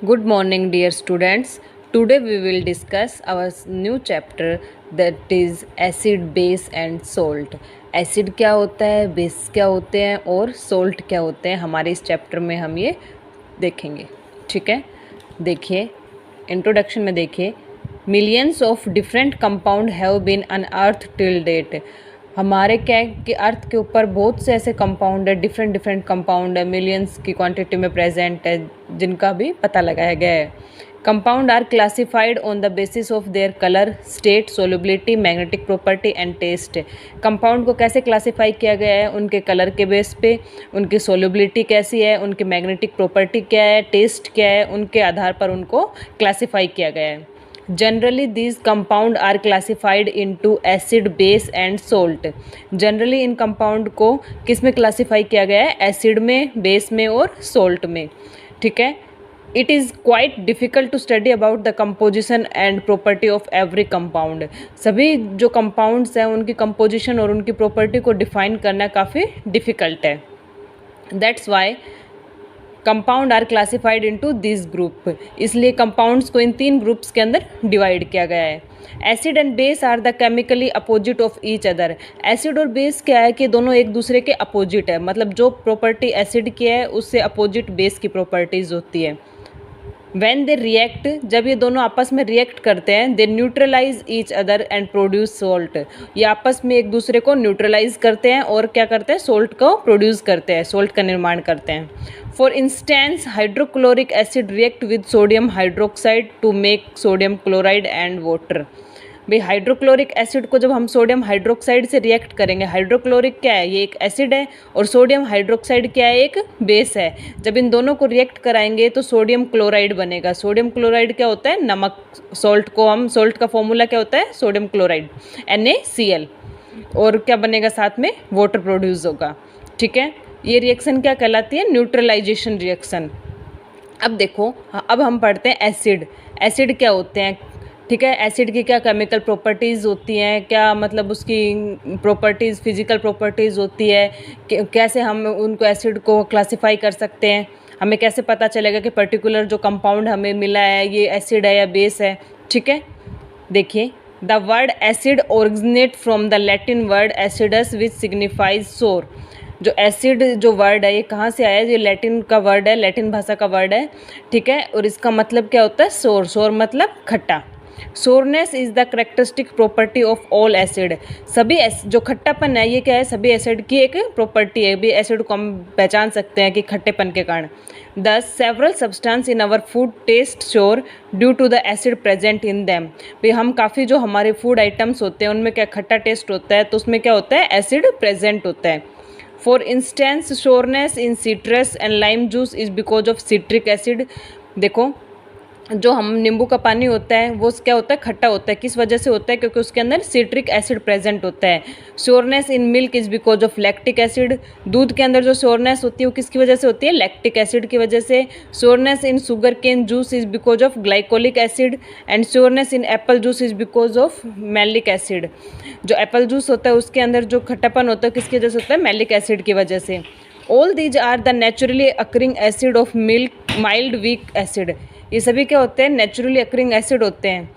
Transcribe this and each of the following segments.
Good morning, dear students. Today we will discuss our new chapter that is acid, base and salt. Acid क्या होता है, base क्या होते हैं और सोल्ट क्या होते हैं, हमारे इस चैप्टर में हम ये देखेंगे। ठीक है, देखिए इंट्रोडक्शन में देखिए, millions of different compound have been unearth till date. हमारे क्या है कि अर्थ के ऊपर बहुत से ऐसे कंपाउंड है, डिफरेंट कंपाउंड है, मिलियंस की क्वांटिटी में प्रेजेंट है, जिनका भी पता लगाया गया है। Compound are classified on the basis of their colour, state, solubility, magnetic property and taste. Compound को कैसे क्लासिफाई किया गया है? उनके कलर के बेस पे, उनकी सोलबिलिटी कैसी है, उनकी मैग्नेटिक प्रॉपर्टी क्या है, टेस्ट क्या है, उनके आधार पर उनको क्लासिफाई किया गया है। Generally these compound are classified into acid, base and salt. Generally इन कंपाउंड को किस में क्लासिफाई किया गया है? एसिड में, बेस में और सोल्ट में। ठीक है, it is quite difficult to study about the composition and property of every compound. सभी जो कंपाउंड्स हैं उनकी कंपोजिशन और उनकी प्रॉपर्टी को डिफाइन करना काफ़ी डिफ़िकल्ट है। That's why compound are classified into this group. इसलिए कंपाउंड्स को इन 3 ग्रुप्स के अंदर डिवाइड किया गया है। Acid and base are the chemically opposite of each other. Acid और बेस क्या है कि दोनों एक दूसरे के अपोजिट है, मतलब जो प्रॉपर्टी एसिड की है उससे अपोजिट बेस की प्रॉपर्टीज होती है। When they react, जब ये दोनों आपस में रिएक्ट करते हैं, they neutralise each other and produce salt. ये आपस में एक दूसरे को न्यूट्रलाइज करते हैं और क्या करते हैं? सोल्ट को प्रोड्यूस करते हैं, सोल्ट का निर्माण करते हैं। For instance, hydrochloric acid react with sodium hydroxide to make sodium chloride and water. भाई हाइड्रोक्लोरिक एसिड को जब हम सोडियम हाइड्रोक्साइड से रिएक्ट करेंगे, हाइड्रोक्लोरिक क्या है? ये एक एसिड है, और सोडियम हाइड्रोक्साइड क्या है? एक बेस है। जब इन दोनों को रिएक्ट कराएंगे तो सोडियम क्लोराइड बनेगा। सोडियम क्लोराइड क्या होता है? नमक। सोल्ट का फॉर्मूला क्या होता है? Sodium chloride, NaCl। और क्या बनेगा साथ में? वाटर प्रोड्यूस होगा। ठीक है, ये रिएक्शन क्या कहलाती है? Neutralization reaction. अब देखो, अब हम पढ़ते हैं एसिड। एसिड क्या होते हैं? ठीक है, एसिड की क्या केमिकल प्रॉपर्टीज़ होती हैं, क्या मतलब उसकी प्रॉपर्टीज़, फिजिकल प्रॉपर्टीज़ होती है, कैसे हम उनको एसिड को क्लासिफाई कर सकते हैं, हमें कैसे पता चलेगा कि पर्टिकुलर जो कंपाउंड हमें मिला है ये एसिड है या बेस है। ठीक है, देखिए, the word acid originate from the Latin word acidus which signifies सोर। जो एसिड जो वर्ड है ये कहाँ से आया है? ये लैटिन का वर्ड है, लैटिन भाषा का वर्ड है। ठीक है, और इसका मतलब क्या होता है? सोर। सोर मतलब खट्टा। Soreness is the characteristic property of all acid. सभी जो खट्टापन है ये क्या है? सभी एसिड की एक प्रॉपर्टी है। भी एसिड को हम पहचान सकते हैं कि खट्टेपन के कारण। Thus several substance in our food taste sour due to the acid present in them। भी हम काफ़ी जो हमारे फूड आइटम्स होते हैं उनमें क्या खट्टा टेस्ट होता है, तो उसमें क्या होता है? एसिड प्रेजेंट होता है। For instance, soreness in citrus and lime juice is because of citric acid. देखो, जो हम नींबू का पानी होता है वो क्या होता है? खट्टा होता है। किस वजह से होता है? क्योंकि उसके अंदर सिट्रिक एसिड प्रेजेंट होता है। Sourness in milk is because of lactic acid. दूध के अंदर जो श्योरनेस होती है वो किसकी वजह से होती है? लैक्टिक एसिड की वजह से। Sourness in sugarcane juice is because of glycolic acid and sourness in apple juice is because of malic acid. जो एप्पल जूस होता है उसके अंदर जो खट्टापन होता है किसकी वजह से होता है? मैलिक एसिड की वजह से। All these are the naturally occurring acid of milk, mild weak acid. ये सभी क्या होते हैं? नेचुरली अकरिंग एसिड होते हैं।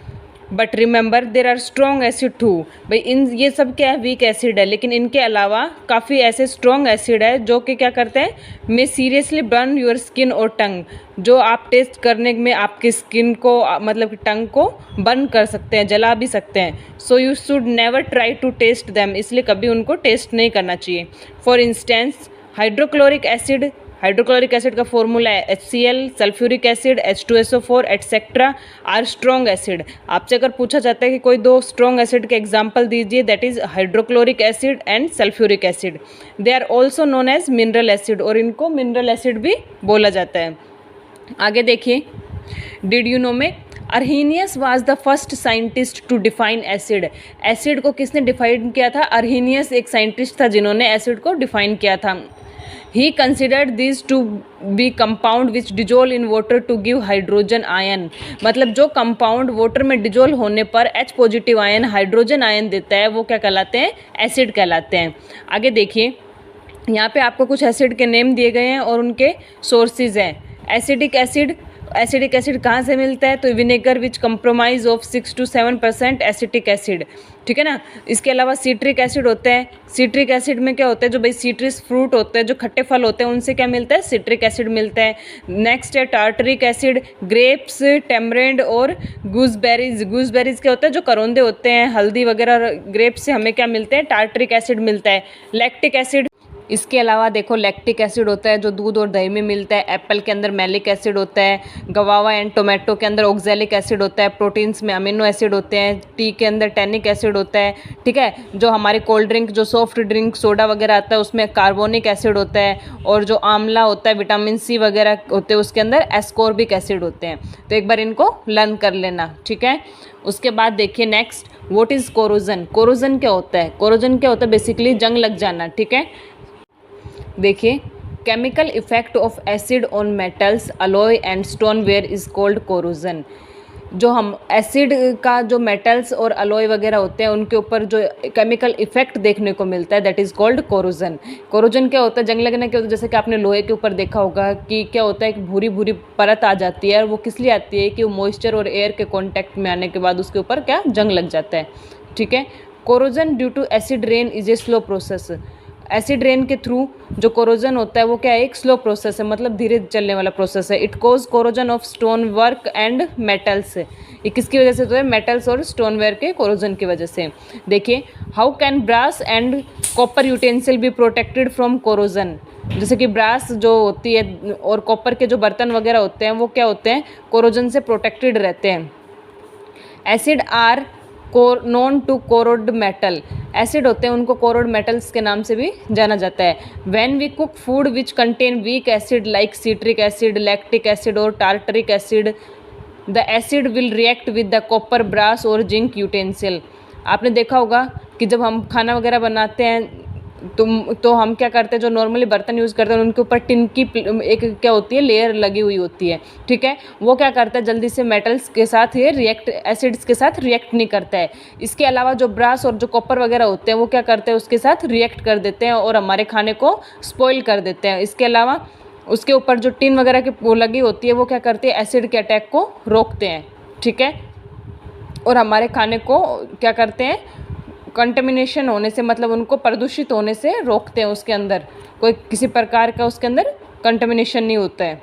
But remember there are strong acid too. भाई इन ये सब क्या है? वीक एसिड है, लेकिन इनके अलावा काफ़ी ऐसे स्ट्रॉन्ग एसिड है जो कि क्या करते हैं? मे सीरियसली बर्न योर स्किन और टंग। जो आप टेस्ट करने में आपकी स्किन को मतलब कि टंग को बर्न कर सकते हैं, जला भी सकते हैं। So you should never try to test them. इसलिए कभी उनको टेस्ट नहीं करना चाहिए। For instance, hydrochloric acid, hydrochloric acid का फॉर्मूला है HCl, sulphuric acid H2SO4 etcetera are strong acid. आपसे अगर पूछा जाता है कि कोई 2 स्ट्रॉन्ग एसिड के एग्जाम्पल दीजिए, that is hydrochloric acid and sulphuric acid. They are also known as mineral acid, और इनको मिनरल एसिड भी बोला जाता है। आगे देखिए, डिड यू नो में Arrhenius was the first scientist to define acid. Acid को किसने डिफाइन किया था? अर्हीनियस एक साइंटिस्ट था जिन्होंने एसिड को डिफाइन किया था। He considered these to be compound which dissolve in water to give hydrogen ion। मतलब जो कंपाउंड वाटर में डिजोल्व होने पर H positive ion, hydrogen ion देता है, वो क्या कहलाते हैं? एसिड कहलाते हैं। आगे देखिए, यहाँ पे आपको कुछ एसिड के नेम दिए गए हैं और उनके सोर्सेज हैं। एसिडिक एसिड एसिडिक एसिड कहाँ से मिलता है, तो vinegar which compromise of 6 to 7% acetic acid, ठीक है ना। इसके अलावा सिट्रिक एसिड होता है। सिट्रिक एसिड में क्या होता है, जो भाई सिट्रस फ्रूट होते हैं, जो खट्टे फल होते हैं, उनसे क्या मिलता है, सिट्रिक एसिड मिलता है। नेक्स्ट है टार्टरिक एसिड, ग्रेप्स, टेमरेंड और गूसबेरीज। गूसबेरीज क्या होता है, जो करौंदे होते हैं, हल्दी वगैरह, ग्रेप्स से हमें क्या मिलते हैं, टार्टरिक एसिड मिलता है। लैक्टिक एसिड, इसके अलावा देखो लैक्टिक एसिड होता है जो दूध और दही में मिलता है। एप्पल के अंदर मैलिक एसिड होता है। गवावा एंड टोमेटो के अंदर ऑक्जेलिक एसिड होता है। प्रोटीन्स में अमीनो एसिड होते हैं। टी के अंदर टैनिक एसिड होता है, ठीक है। जो हमारे कोल्ड ड्रिंक, जो सॉफ्ट ड्रिंक, सोडा वगैरह आता है, उसमें कार्बोनिक एसिड होता है। और जो आंवला होता है, विटामिन सी वगैरह होते हैं, उसके अंदर एस्कॉर्बिक एसिड होते हैं। तो एक बार इनको लर्न कर लेना, ठीक है। उसके बाद देखिए next, what is corrosion. Corrosion क्या होता है, कोरोजन क्या होता है, बेसिकली जंग लग जाना, ठीक है। देखिए, chemical effect of acid on metals, alloy and stoneware is called corrosion. जो हम एसिड का जो मेटल्स और अलॉय वगैरह होते हैं उनके ऊपर जो केमिकल इफेक्ट देखने को मिलता है, that is called corrosion. Corrosion क्या होता है, जंग लगना क्या होता है, जैसे कि आपने लोहे के ऊपर देखा होगा कि क्या होता है, एक भूरी भूरी परत आ जाती है। और वो किस लिए आती है कि वो मॉइस्चर और एयर के कॉन्टैक्ट में आने के बाद उसके ऊपर क्या जंग लग जाता है, ठीक है। Corrosion due to acid rain is a slow process. Acid rain के थ्रू जो कोरोजन होता है वो क्या है, एक स्लो प्रोसेस है, मतलब धीरे चलने वाला प्रोसेस है। It cause corrosion of stone work and metals. ये किसकी वजह से तो है, मेटल्स और स्टोनवेयर के कोरोजन की वजह से। देखिए, how can brass and copper utensil be protected from corrosion. जैसे कि ब्रास जो होती है और कॉपर के जो बर्तन वगैरह होते हैं वो क्या होते हैं, कोरोजन से प्रोटेक्टेड रहते हैं। Acid are known to corrode metal. Acid होते हैं उनको कोरोड मेटल्स के नाम से भी जाना जाता है। When we cook food which contain weak acid like citric acid, lactic acid और tartaric acid, the acid will react with the copper, brass और जिंक यूटेंसिल। आपने देखा होगा कि जब हम खाना वगैरह बनाते हैं तो हम क्या करते हैं, जो नॉर्मली बर्तन यूज़ करते हैं उनके ऊपर टिन की एक क्या होती है, लेयर लगी हुई होती है, ठीक है। वो क्या करता है, जल्दी से मेटल्स के साथ ये रिएक्ट, एसिड्स के साथ रिएक्ट नहीं करता है। इसके अलावा जो ब्रास और जो कॉपर वगैरह होते हैं वो क्या करते हैं, उसके साथ रिएक्ट कर देते हैं और हमारे खाने को स्पॉइल कर देते हैं। इसके अलावा उसके ऊपर जो टिन वगैरह की वो लगी होती है वो क्या करती है, एसिड के अटैक को रोकते हैं, ठीक है। और हमारे खाने को क्या करते हैं, कंटेमिनेशन होने से, मतलब उनको प्रदूषित होने से रोकते हैं। उसके अंदर कोई किसी प्रकार का उसके अंदर कंटेमिनेशन नहीं होता है।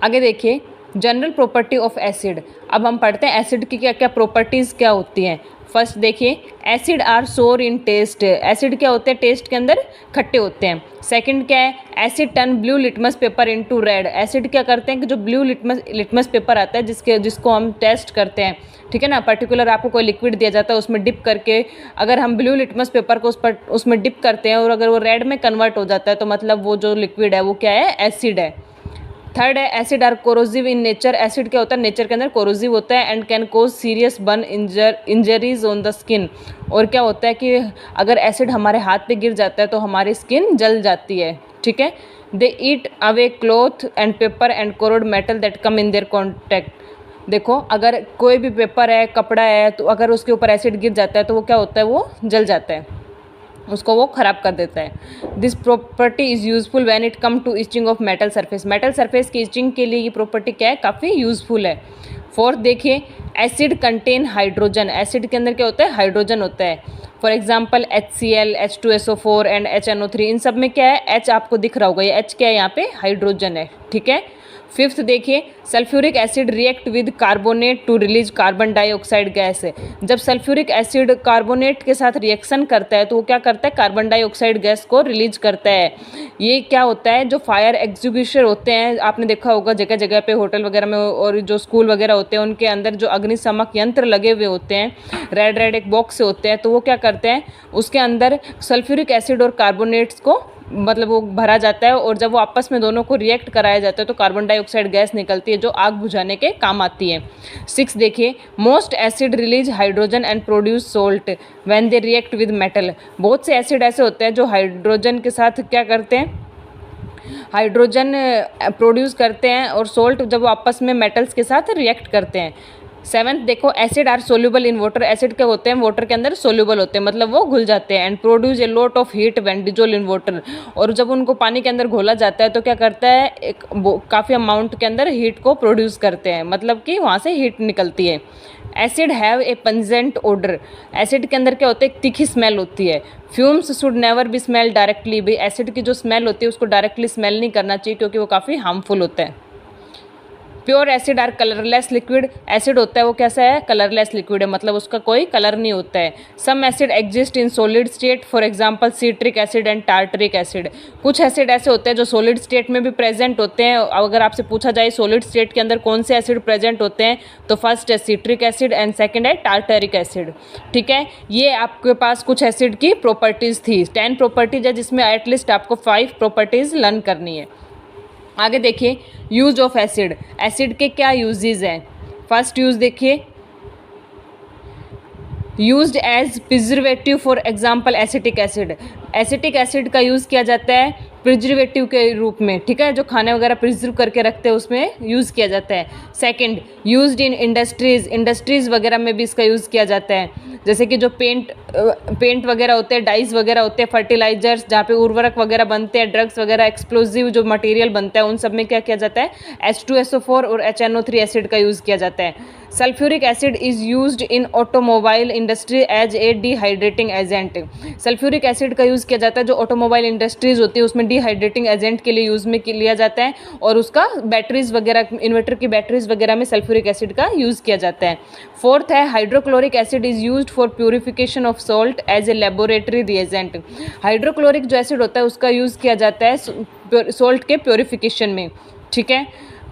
आगे देखिए, जनरल प्रॉपर्टी ऑफ एसिड। अब हम पढ़ते हैं एसिड की क्या क्या प्रॉपर्टीज़ क्या होती हैं। फर्स्ट देखिए, एसिड आर सोर इन टेस्ट। एसिड क्या होते हैं, टेस्ट के अंदर खट्टे होते हैं। सेकंड क्या है, asset turn blue litmus paper into red. Acid क्या करते हैं कि जो ब्लू लिटमस पेपर आता है जिसको हम टेस्ट करते हैं, ठीक है ना, पर्टिकुलर आपको कोई लिक्विड दिया जाता है, उसमें डिप करके अगर हम ब्लू लिटमस पेपर को उसमें डिप करते हैं और अगर वो रेड में कन्वर्ट हो जाता है तो मतलब वो जो लिक्विड है वो क्या है, एसिड है। थर्ड है, acid are corrosive in nature. Acid क्या होता है, नेचर के अंदर कोरोसिव होता है and can cause serious burn injuries on the skin. और क्या होता है कि अगर एसिड हमारे हाथ पे गिर जाता है तो हमारी स्किन जल जाती है, ठीक है। They eat away cloth and paper and corrode metal that come in their contact. देखो, अगर कोई भी पेपर है, कपड़ा है, तो अगर उसके ऊपर एसिड गिर जाता है तो वो क्या होता है, वो जल जाता है, उसको वो ख़राब कर देता है। This property is useful when it come to etching of metal surface. Metal surface की इचिंग के लिए ये प्रॉपर्टी क्या है, काफ़ी यूजफुल है। फोर्थ देखिए, एसिड कंटेन हाइड्रोजन। एसिड के अंदर क्या होता है, हाइड्रोजन होता है। For example HCl, H2SO4 and HNO3, इन सब में क्या है, H आपको दिख रहा होगा, ये H क्या है, यहाँ पे हाइड्रोजन है, ठीक है। फिफ्थ देखिए, sulphuric acid react with carbonate to release carbon dioxide gas. जब सल्फ्यूरिक एसिड कार्बोनेट के साथ रिएक्शन करता है तो वो क्या करता है, कार्बन डाइऑक्साइड गैस को रिलीज करता है। ये क्या होता है, जो फायर एग्जीक्यूशन होते हैं, आपने देखा होगा जगह जगह पे होटल वगैरह में और जो स्कूल वगैरह होते हैं उनके अंदर जो अग्निशामक यंत्र लगे हुए होते हैं, रेड रेड एक बॉक्स से होते हैं, तो वो क्या करते हैं, उसके अंदर सल्फ्यूरिक एसिड और कार्बोनेट्स को मतलब वो भरा जाता है और जब वो आपस में दोनों को रिएक्ट कराया जाता है तो कार्बन डाइऑक्साइड गैस निकलती है जो आग बुझाने के काम आती है। 6 देखिए, most acid release hydrogen and produce salt when they react with metal. बहुत से एसिड ऐसे होते हैं जो हाइड्रोजन के साथ क्या करते हैं, हाइड्रोजन प्रोड्यूस करते हैं और सोल्ट जब वो आपस में मेटल्स के साथ रिएक्ट करते हैं। सेवन्थ देखो, acid are soluble in water. Acid क्या होते हैं, वाटर के अंदर सोल्यूबल होते हैं, मतलब वो घुल जाते हैं। And produce a lot of heat when dissolve in water. और जब उनको पानी के अंदर घोला जाता है तो क्या करता है, एक काफ़ी अमाउंट के अंदर हीट को प्रोड्यूस करते हैं, मतलब कि वहाँ से हीट निकलती है। Acid have a pungent odour. Acid के अंदर क्या होता है, एक तीखी स्मेल होती है। Fumes should never be smell directly. भाई एसिड की जो स्मेल होती है उसको डायरेक्टली स्मेल नहीं करना चाहिए, क्योंकि वो काफ़ी हार्मफुल होता है। Pure acid are colourless liquid. Acid होता है वो कैसा है, कलरलेस लिक्विड है, मतलब उसका कोई कलर नहीं होता है। Some acid exist in solid state, for example citric acid and tartaric acid. कुछ एसिड ऐसे होते हैं जो सॉलिड स्टेट में भी प्रेजेंट होते हैं। अगर आपसे पूछा जाए सॉलिड स्टेट के अंदर कौन से एसिड प्रेजेंट होते हैं, तो फर्स्ट है सिट्रिक एसिड एंड सेकेंड है टार्टरिक एसिड। ठीक है, ये आपके पास कुछ एसिड की प्रॉपर्टीज़ थी। 10 प्रॉपर्टीज है, जिसमें एटलीस्ट आपको 5 प्रॉपर्टीज़ लर्न करनी है। आगे देखिए, यूज ऑफ एसिड। एसिड के क्या यूजेस हैं। फर्स्ट यूज देखिए, used as preservative, for example acetic acid. Acetic acid का यूज़ किया जाता है प्रिजर्वेटिव के रूप में। ठीक है, जो खाने वगैरह प्रिजर्व करके रखते हैं उसमें यूज़ किया जाता है। सेकंड, यूज्ड इन इंडस्ट्रीज़ वगैरह में भी इसका यूज़ किया जाता है। जैसे कि जो पेंट वगैरह होते हैं, डाइज वगैरह होते हैं, फर्टिलाइजर्स जहाँ पे उर्वरक वगैरह बनते हैं, ड्रग्स वगैरह, एक्सप्लोजिव जो मटेरियल बनता है, उन सब में क्या किया जाता है, H2SO4 और HNO3 एसिड का यूज़ किया जाता है। Sulphuric acid is used in automobile industry as a dehydrating agent. Sulphuric acid का यूज़ किया जाता है जो ऑटोमोबाइल इंडस्ट्रीज़ होती है उसमें डिहाइड्रेटिंग एजेंट के लिए यूज़ में लिया जाता है, और उसका बैटरीज वगैरह, इन्वर्टर की बैटरीज वगैरह में सल्फ्यूरिक एसिड का यूज़ किया जाता है। फोर्थ है, hydrochloric acid is used for purification of salt as a laboratory reagent. Hydrochloric जो एसिड होता है उसका यूज़ किया जाता है सॉल्ट के प्योरिफिकेशन में। ठीक है,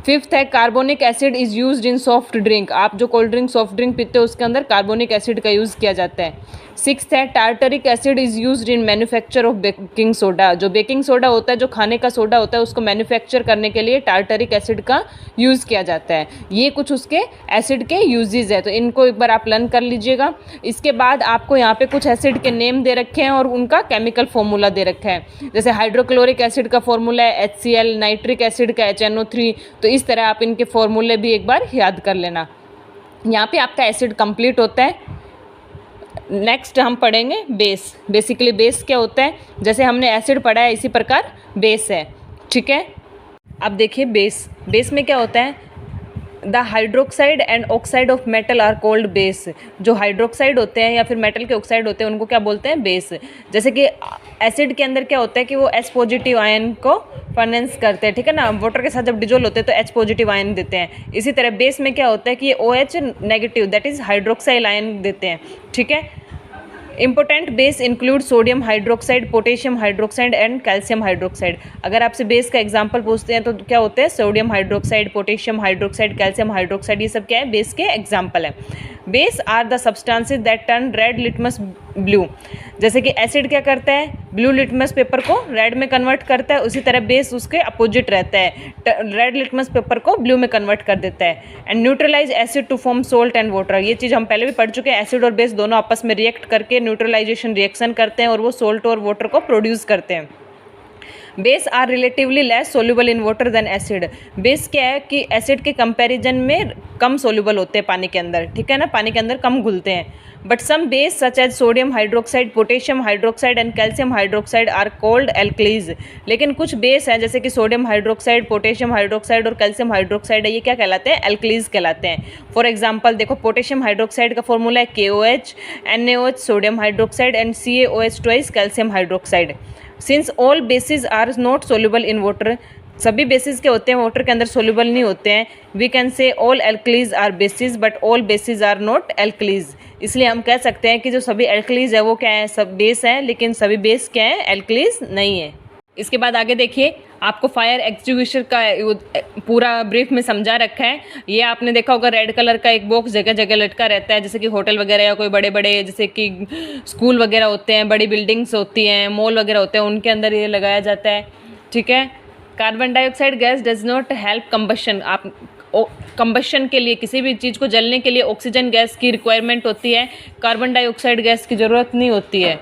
फिफ्थ है, carbonic acid is used in soft drink. आप जो कोल्ड ड्रिंक, सॉफ्ट ड्रिंक पीते हो उसके अंदर कार्बोनिक एसिड का यूज़ किया जाता है। सिक्स्थ है, tartaric acid is used in manufacture of baking soda. जो बेकिंग सोडा होता है, जो खाने का सोडा होता है, उसको मैन्युफैक्चर करने के लिए टार्टरिक एसिड का यूज़ किया जाता है। ये कुछ उसके एसिड के यूजेस है, तो इनको एक बार आप लर्न कर लीजिएगा। इसके बाद आपको यहाँ पे कुछ एसिड के नेम दे रखे हैं और उनका केमिकल फॉर्मूला दे रखा है। जैसे हाइड्रोक्लोरिक एसिड का फॉर्मूला है HCl, नाइट्रिक एसिड का HNO3। तो इस तरह आप इनके फॉर्मूले भी एक बार याद कर लेना। यहाँ पे आपका एसिड कंप्लीट होता है। नेक्स्ट हम पढ़ेंगे बेस। बेसिकली बेस क्या होता है, जैसे हमने एसिड पढ़ा है इसी प्रकार बेस है। ठीक है, अब देखिए बेस में क्या होता है, the hydroxide and oxide of metal are called base. जो हाइड्रोक्साइड होते हैं या फिर मेटल के ऑक्साइड होते हैं उनको क्या बोलते हैं, बेस। जैसे कि एसिड के अंदर क्या होता है कि वो H पॉजिटिव आयन को फर्नेंस करते हैं। ठीक है ना, वाटर के साथ जब डिजोल्व होते हैं तो H पॉजिटिव आयन देते हैं। इसी तरह बेस में क्या होता है कि ये OH negative, that is hydroxyl ion देते हैं। ठीक है, important base include sodium hydroxide, potassium hydroxide and calcium hydroxide. अगर आपसे बेस का एग्जांपल पूछते हैं तो क्या होते हैं, sodium hydroxide, potassium hydroxide, calcium hydroxide, ये सब क्या है, बेस के एग्जांपल है। Base are the substances that turn red litmus blue. जैसे कि एसिड क्या करता है, ब्लू लिटमस पेपर को रेड में कन्वर्ट करता है, उसी तरह बेस उसके अपोजिट रहता है, रेड लिटमस पेपर को ब्लू में कन्वर्ट कर देता है। And neutralize acid to form salt and water. ये चीज़ हम पहले भी पढ़ चुके हैं, एसिड और बेस दोनों आपस में रिएक्ट करके न्यूट्रलाइजेशन रिएक्शन करते हैं और वो सोल्ट और वाटर को प्रोड्यूस करते हैं। Base are relatively less soluble in water than acid. Base क्या है कि एसिड के कंपैरिजन में कम सोल्यूबल होते हैं पानी के अंदर। ठीक है ना, पानी के अंदर कम घुलते हैं। But some base such as sodium hydroxide, potassium hydroxide and calcium hydroxide are called alkalis. लेकिन कुछ बेस हैं जैसे कि सोडियम हाइड्रोक्साइड, पोटेशियम हाइड्रोक्साइड और कैल्शियम हाइड्रोक्साइड है, ये क्या कहलाते हैं, एल्कलीज कहलाते हैं। फॉर एग्जाम्पल देखो, पोटेशियम हाइड्रोक्साइड का फॉर्मूला है KOH, NaOH sodium hydroxide and CaOH twice calcium hydroxide. Since all bases are not soluble in water, सभी बेसिस के होते हैं वाटर के अंदर सोल्यूबल नहीं होते हैं। We can say all alkalis are bases but all bases are not alkalis. इसलिए हम कह सकते हैं कि जो सभी एल्कलीज है वो क्या है, सब बेस हैं, लेकिन सभी बेस क्या है, एल्कलीज नहीं है। इसके बाद आगे देखिए, आपको फायर एक्सटिंग्विशर का पूरा ब्रीफ में समझा रखा है। ये आपने देखा होगा, रेड कलर का एक बॉक्स जगह जगह लटका रहता है, जैसे कि होटल वगैरह या कोई बड़े बड़े जैसे कि स्कूल वगैरह होते हैं, बड़ी बिल्डिंग्स होती हैं, मॉल वगैरह होते हैं, उनके अंदर ये लगाया जाता है। ठीक है, carbon dioxide gas does not help combustion. आप कंबशन के लिए, किसी भी चीज़ को जलने के लिए ऑक्सीजन गैस की रिक्वायरमेंट होती है, कार्बन डाइऑक्साइड गैस की ज़रूरत नहीं होती है।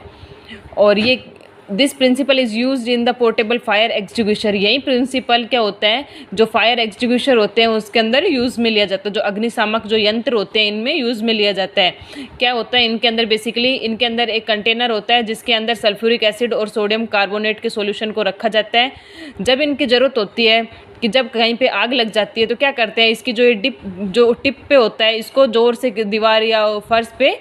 और ये this principle is use in the portable fire extinguisher. यही प्रिंसिपल क्या होता है, जो फायर एक्सटिंग्विशर होते हैं उसके अंदर यूज़ में लिया जाता है, जो अग्निशामक जो यंत्र होते हैं इनमें यूज़ में लिया जाता है। क्या होता है इनके अंदर, बेसिकली इनके अंदर एक कंटेनर होता है जिसके अंदर सल्फ्यूरिक एसिड और सोडियम कार्बोनेट के सॉल्यूशन को रखा जाता है। जब इनकी ज़रूरत होती है कि जब कहीं पे आग लग जाती है तो क्या करते हैं, इसकी जो ये जो टिप पे होता है इसको ज़ोर से दीवार या फर्श पे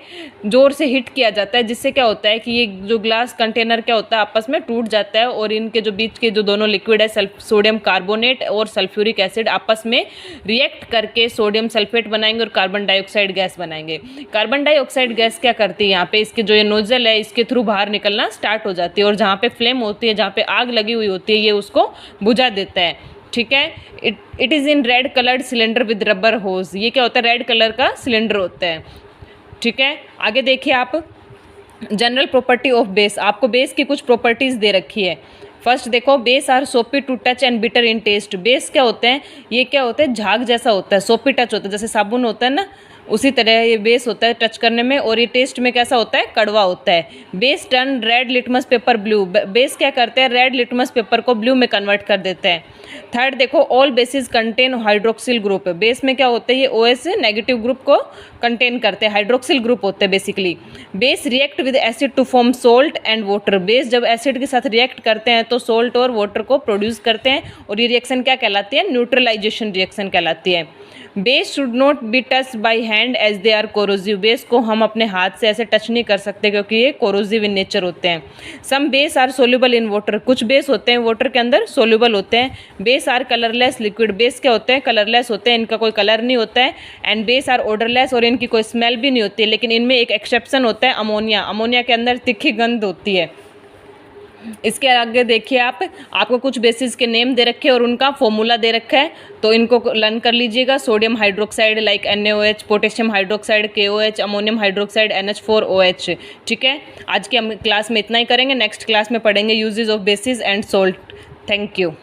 ज़ोर से हिट किया जाता है, जिससे क्या होता है कि ये जो ग्लास कंटेनर क्या होता है आपस में टूट जाता है और इनके जो बीच के जो दोनों लिक्विड है सोडियम कार्बोनेट और सल्फ्यूरिक एसिड आपस में रिएक्ट करके सोडियम सल्फेट बनाएंगे और कार्बन डाइऑक्साइड गैस बनाएंगे। कार्बन डाइऑक्साइड गैस क्या करती है, यहाँ पे इसके जो ये नोजल है इसके थ्रू बाहर निकलना स्टार्ट हो जाती है और जहाँ पे फ्लेम होती है, जहाँ पे आग लगी हुई होती है, ये उसको बुझा देता है। ठीक है, it is in red coloured cylinder with rubber hose. ये क्या होता है, रेड कलर का सिलेंडर होता है। ठीक है, आगे देखिए आप, जनरल प्रॉपर्टी ऑफ बेस। आपको बेस की कुछ प्रॉपर्टीज़ दे रखी है। फर्स्ट देखो, base are soapy to touch and bitter in taste. Base क्या होते हैं, ये क्या होता है, झाग जैसा होता है, सोपी टच होता है, जैसे साबुन होता है ना, उसी तरह ये बेस होता है टच करने में, और ये टेस्ट में कैसा होता है, कड़वा होता है। Base turn red litmus paper blue. Base क्या करते हैं, रेड लिटमस पेपर को ब्लू में कन्वर्ट कर देते हैं। थर्ड देखो, all bases contain hydroxyl group. Base में क्या होता है, ये OH नेगेटिव ग्रुप को कंटेन करते हैं, हाइड्रोक्सिल ग्रुप होते हैं basically. Base react with acid to form salt and water. Base जब एसिड के साथ रिएक्ट करते हैं तो सोल्ट और वाटर को प्रोड्यूस करते हैं, और ये रिएक्शन क्या कहलाती है, न्यूट्रलाइजेशन रिएक्शन कहलाती है। Base should not be touch by hand as they are corrosive. Base को हम अपने हाथ से ऐसे टच नहीं कर सकते क्योंकि ये कोरोजिव इन नेचर होते हैं। Some base are soluble in water. कुछ बेस होते हैं वाटर के अंदर सोल्यूबल होते हैं। Base are colourless liquid. Base क्या होते हैं, कलरलेस होते हैं, इनका कोई कलर नहीं होता है। एंड बेस आर ओडरलेस, और इनकी कोई स्मेल भी नहीं होती है। लेकिन इनमें एक एक्सेप्शन होता है, अमोनिया। अमोनिया के अंदर तीखी गंध होती है। इसके आगे देखिए आप, आपको कुछ बेसिस के नेम दे रखे हैं और उनका फॉर्मूला दे रखा है, तो इनको लर्न कर लीजिएगा। Sodium hydroxide like NaOH, potassium hydroxide KOH, ammonium hydroxide NH4OH। ठीक है, आज की हम क्लास में इतना ही करेंगे। नेक्स्ट क्लास में पढ़ेंगे uses of basis and salt. Thank you.